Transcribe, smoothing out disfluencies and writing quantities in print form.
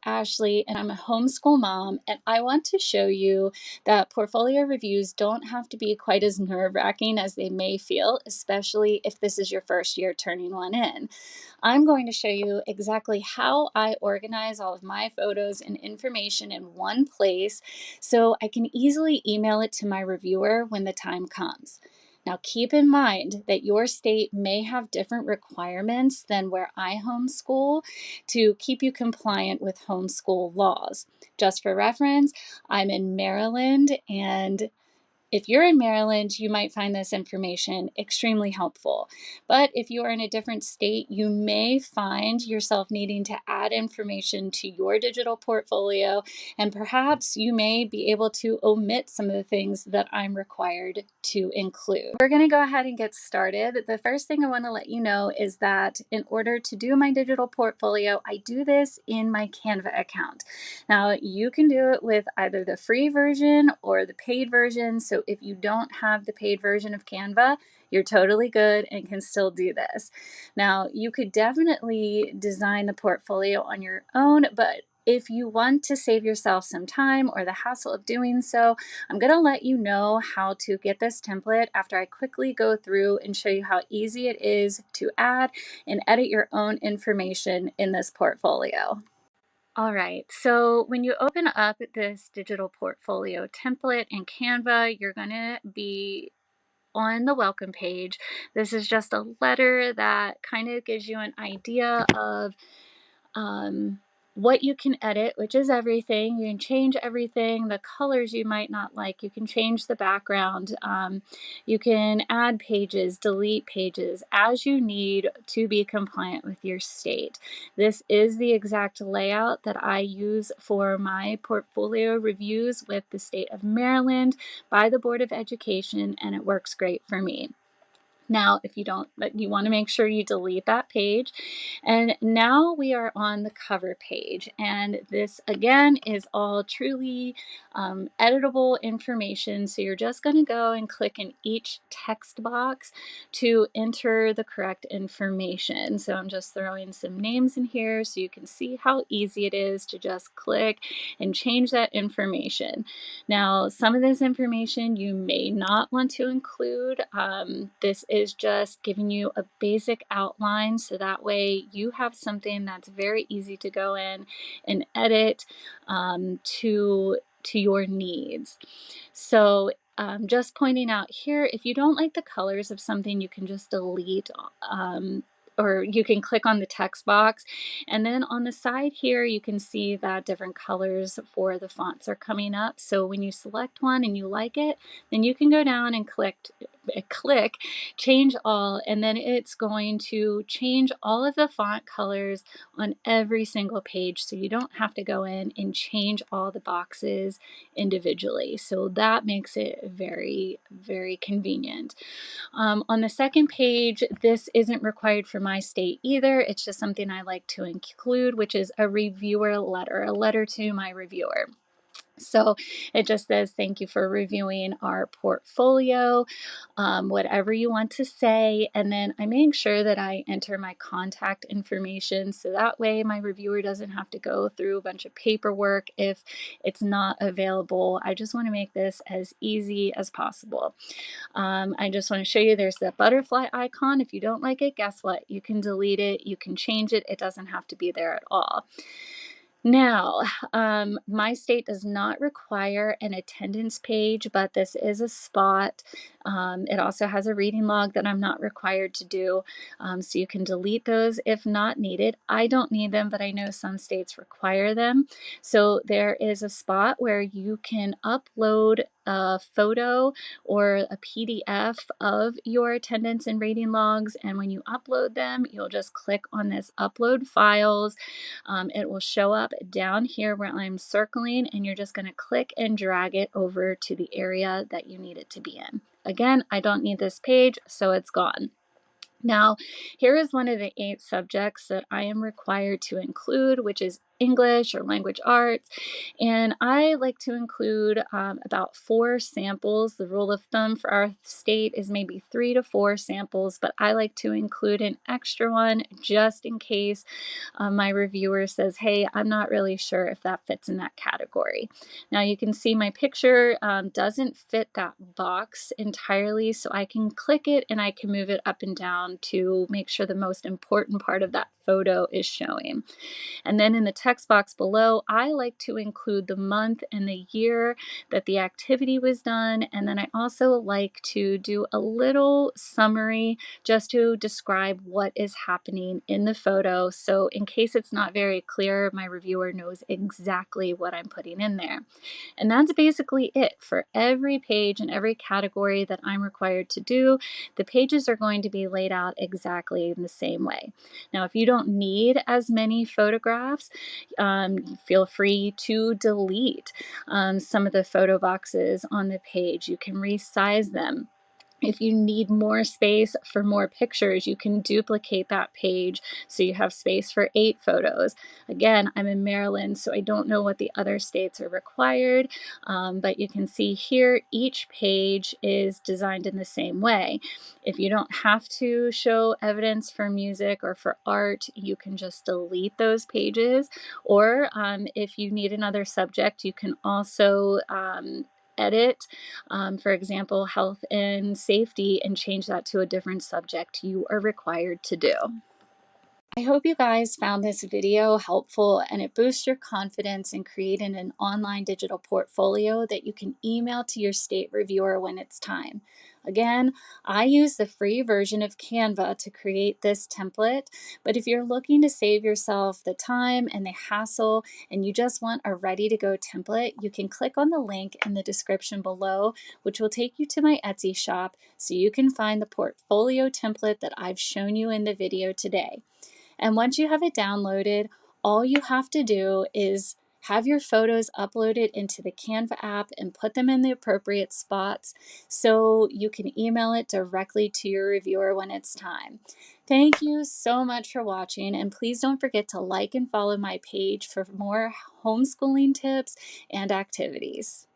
Ashley, and I'm a homeschool mom, and I want to show you that portfolio reviews don't have to be quite as nerve-wracking as they may feel, especially if this is your first year turning one in. I'm going to show you exactly how I organize all of my photos and information in one place so I can easily email it to my reviewer when the time comes. Now, keep in mind that your state may have different requirements than where I homeschool to keep you compliant with homeschool laws. Just for reference, I'm in Maryland, and if you're in Maryland, you might find this information extremely helpful. But if you are in a different state, you may find yourself needing to add information to your digital portfolio, and perhaps you may be able to omit some of the things that I'm required to include. We're going to go ahead and get started. The first thing I want to let you know is that in order to do my digital portfolio, I do this in my Canva account. Now, you can do it with either the free version or the paid version. So if you don't have the paid version of Canva, you're totally good and can still do this. Now, you could definitely design the portfolio on your own, but if you want to save yourself some time or the hassle of doing so, I'm going to let you know how to get this template after I quickly go through and show you how easy it is to add and edit your own information in this portfolio. All right, so when you open up this digital portfolio template in Canva, you're going to be on the welcome page. This is just a letter that kind of gives you an idea of what you can edit, which is everything. You can change everything. The colors you might not like, you can change the background. You can add pages, delete pages as you need to be compliant with your state. This is the exact layout that I use for my portfolio reviews with the state of Maryland by the Board of Education, and it works great for me. Now, if you don't, but you want to make sure you delete that page. And now we are on the cover page. And this, again, is all truly editable information. So you're just going to go and click in each text box to enter the correct information. So I'm just throwing some names in here so you can see how easy it is to just click and change that information. Now, some of this information you may not want to include. This is just giving you a basic outline so that way you have something that's very easy to go in and edit to your needs. So just pointing out here, if you don't like the colors of something, you can just delete or you can click on the text box, and then on the side here you can see that different colors for the fonts are coming up. So when you select one and you like it, then you can go down and click change all, and then it's going to change all of the font colors on every single page, so you don't have to go in and change all the boxes individually. So that makes it very, very convenient. On the second page, this isn't required for my state either. It's just something I like to include, which is a reviewer letter, a letter to my reviewer. So it just says, thank you for reviewing our portfolio, whatever you want to say. And then I make sure that I enter my contact information so that way my reviewer doesn't have to go through a bunch of paperwork if it's not available. I just want to make this as easy as possible. I just want to show you there's that butterfly icon. If you don't like it, guess what? You can delete it, you can change it. It doesn't have to be there at all. Now, my state does not require an attendance page, but this is a spot. It also has a reading log that I'm not required to do, so you can delete those if not needed. I don't need them, but I know some states require them. So there is a spot where you can upload a photo or a PDF of your attendance and rating logs, and when you upload them, you'll just click on this upload files. It will show up down here where I'm circling, and you're just going to click and drag it over to the area that you need it to be in. Again, I don't need this page, so it's gone. Now, here is one of the 8 subjects that I am required to include, which is English or language arts. And I like to include about 4 samples. The rule of thumb for our state is maybe 3 to 4 samples, but I like to include an extra one just in case my reviewer says, hey, I'm not really sure if that fits in that category. Now you can see my picture doesn't fit that box entirely, so I can click it and I can move it up and down to make sure the most important part of that photo is showing. And then in the text box below, I like to include the month and the year that the activity was done. And then I also like to do a little summary just to describe what is happening in the photo. So in case it's not very clear, my reviewer knows exactly what I'm putting in there. And that's basically it for every page and every category that I'm required to do. The pages are going to be laid out exactly in the same way. Now, if you don't need as many photographs, feel free to delete some of the photo boxes on the page. You can resize them. If you need more space for more pictures, you can duplicate that page so you have space for 8 photos. Again, I'm in Maryland, so I don't know what the other states are required, but you can see here each page is designed in the same way. If you don't have to show evidence for music or for art, you can just delete those pages. Or if you need another subject, you can also edit, for example, health and safety, and change that to a different subject you are required to do. I hope you guys found this video helpful and it boosts your confidence in creating an online digital portfolio that you can email to your state reviewer when it's time. Again, I use the free version of Canva to create this template, but if you're looking to save yourself the time and the hassle and you just want a ready-to-go template, you can click on the link in the description below, which will take you to my Etsy shop so you can find the portfolio template that I've shown you in the video today. And once you have it downloaded, all you have to do is have your photos uploaded into the Canva app and put them in the appropriate spots so you can email it directly to your reviewer when it's time. Thank you so much for watching, and please don't forget to like and follow my page for more homeschooling tips and activities.